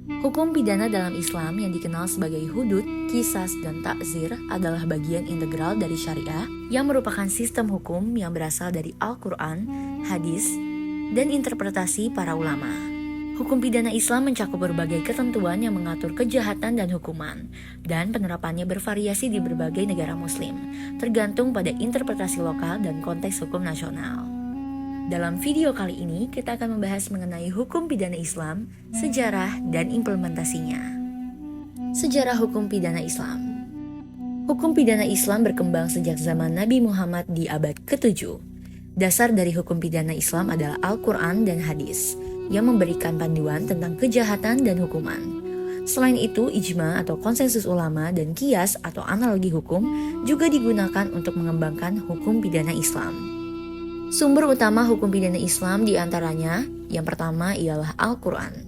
Hukum pidana dalam Islam yang dikenal sebagai hudud, qisas, dan ta'zir adalah bagian integral dari syariah yang merupakan sistem hukum yang berasal dari Al-Quran, hadis, dan interpretasi para ulama. Hukum pidana Islam mencakup berbagai ketentuan yang mengatur kejahatan dan hukuman, dan penerapannya bervariasi di berbagai negara muslim, tergantung pada interpretasi lokal dan konteks hukum nasional. Dalam video kali ini, kita akan membahas mengenai hukum pidana Islam, sejarah, dan implementasinya. Sejarah hukum pidana Islam. Hukum pidana Islam berkembang sejak zaman Nabi Muhammad di abad ke-7. Dasar dari hukum pidana Islam adalah Al-Quran dan hadis, yang memberikan panduan tentang kejahatan dan hukuman. Selain itu, ijma atau konsensus ulama dan qiyas atau analogi hukum juga digunakan untuk mengembangkan hukum pidana Islam. Sumber utama hukum pidana Islam diantaranya, yang pertama ialah Al-Quran.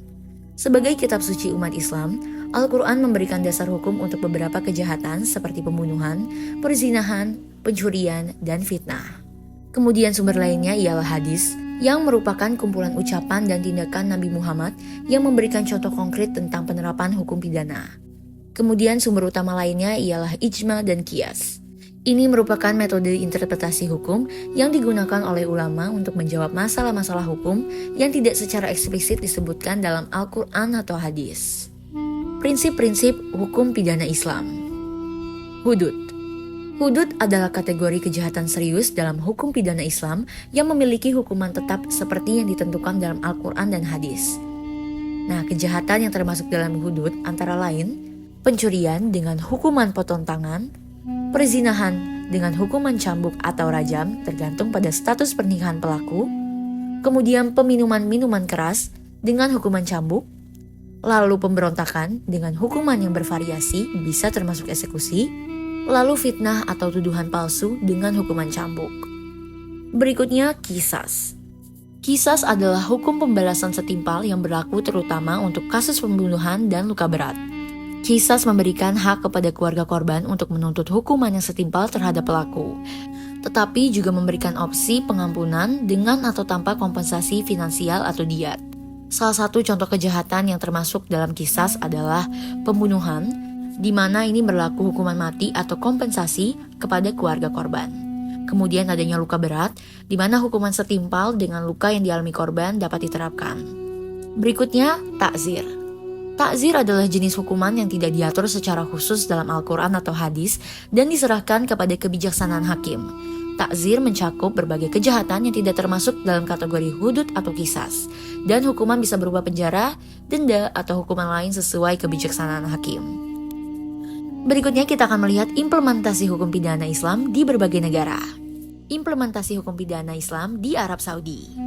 Sebagai kitab suci umat Islam, Al-Quran memberikan dasar hukum untuk beberapa kejahatan seperti pembunuhan, perzinahan, pencurian, dan fitnah. Kemudian sumber lainnya ialah hadis, yang merupakan kumpulan ucapan dan tindakan Nabi Muhammad yang memberikan contoh konkret tentang penerapan hukum pidana. Kemudian sumber utama lainnya ialah ijma dan qiyas. Ini merupakan metode interpretasi hukum yang digunakan oleh ulama untuk menjawab masalah-masalah hukum yang tidak secara eksplisit disebutkan dalam Al-Quran atau hadis. Prinsip-prinsip hukum pidana Islam. Hudud. Hudud adalah kategori kejahatan serius dalam hukum pidana Islam yang memiliki hukuman tetap seperti yang ditentukan dalam Al-Quran dan hadis. Nah, kejahatan yang termasuk dalam hudud antara lain pencurian dengan hukuman potong tangan, perzinahan dengan hukuman cambuk atau rajam tergantung pada status pernikahan pelaku, kemudian peminuman minuman keras dengan hukuman cambuk, lalu pemberontakan dengan hukuman yang bervariasi bisa termasuk eksekusi, lalu fitnah atau tuduhan palsu dengan hukuman cambuk. Berikutnya qisas. Qisas adalah hukum pembalasan setimpal yang berlaku terutama untuk kasus pembunuhan dan luka berat. Qisas memberikan hak kepada keluarga korban untuk menuntut hukuman yang setimpal terhadap pelaku, tetapi juga memberikan opsi pengampunan dengan atau tanpa kompensasi finansial atau diat. Salah satu contoh kejahatan yang termasuk dalam qisas adalah pembunuhan, di mana ini berlaku hukuman mati atau kompensasi kepada keluarga korban. Kemudian adanya luka berat, di mana hukuman setimpal dengan luka yang dialami korban dapat diterapkan. Berikutnya, ta'zir. Ta'zir adalah jenis hukuman yang tidak diatur secara khusus dalam Al-Quran atau hadis dan diserahkan kepada kebijaksanaan hakim. Ta'zir mencakup berbagai kejahatan yang tidak termasuk dalam kategori hudud atau qisas, dan hukuman bisa berupa penjara, denda, atau hukuman lain sesuai kebijaksanaan hakim. Berikutnya kita akan melihat implementasi hukum pidana Islam di berbagai negara. Implementasi hukum pidana Islam di Arab Saudi.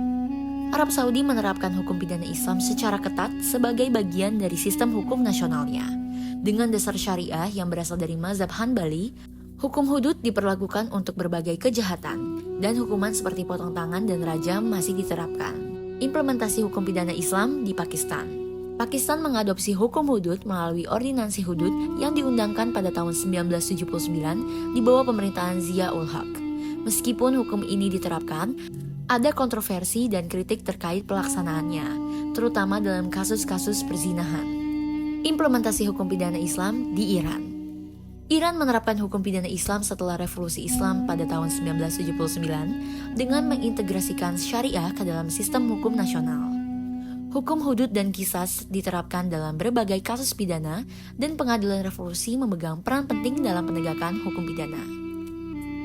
Arab Saudi menerapkan hukum pidana Islam secara ketat sebagai bagian dari sistem hukum nasionalnya. Dengan dasar syariah yang berasal dari mazhab Hanbali, hukum hudud diperlakukan untuk berbagai kejahatan, dan hukuman seperti potong tangan dan rajam masih diterapkan. Implementasi hukum pidana Islam di Pakistan. Pakistan mengadopsi hukum hudud melalui ordinansi hudud yang diundangkan pada tahun 1979 di bawah pemerintahan Zia-ul Haq. Meskipun hukum ini diterapkan, ada kontroversi dan kritik terkait pelaksanaannya, terutama dalam kasus-kasus perzinahan. Implementasi hukum pidana Islam di Iran. Iran menerapkan hukum pidana Islam setelah revolusi Islam pada tahun 1979 dengan mengintegrasikan syariah ke dalam sistem hukum nasional. Hukum hudud dan qisas diterapkan dalam berbagai kasus pidana, dan pengadilan revolusi memegang peran penting dalam penegakan hukum pidana.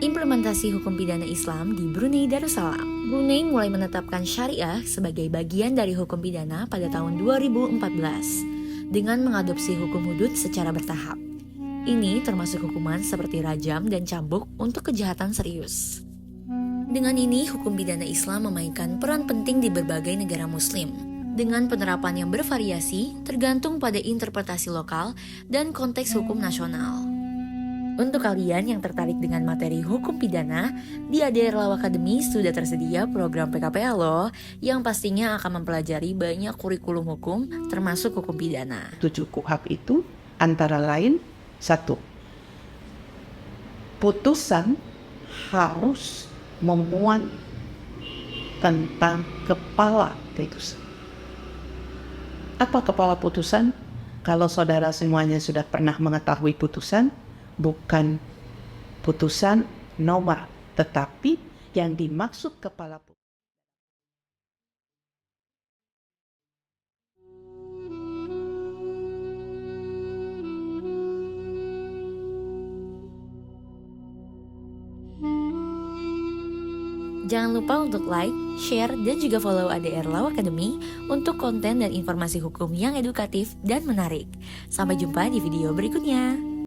Implementasi hukum pidana Islam di Brunei Darussalam. Brunei mulai menetapkan syariah sebagai bagian dari hukum pidana pada tahun 2014 dengan mengadopsi hukum hudud secara bertahap. Ini termasuk hukuman seperti rajam dan cambuk untuk kejahatan serius. Dengan ini, hukum pidana Islam memainkan peran penting di berbagai negara muslim, dengan penerapan yang bervariasi tergantung pada interpretasi lokal dan konteks hukum nasional. Untuk kalian yang tertarik dengan materi hukum pidana, di ADR Law Academy sudah tersedia program PKPA loh, yang pastinya akan mempelajari banyak kurikulum hukum termasuk hukum pidana. 7 KUHP itu antara lain 1. Putusan harus memuat tentang kepala tegusan. Apa kepala putusan? Kalau saudara semuanya sudah pernah mengetahui putusan, bukan putusan nomor, tetapi yang dimaksud kepala putusan. Jangan lupa untuk like, share, dan juga follow ADR Law Academy untuk konten dan informasi hukum yang edukatif dan menarik. Sampai jumpa di video berikutnya.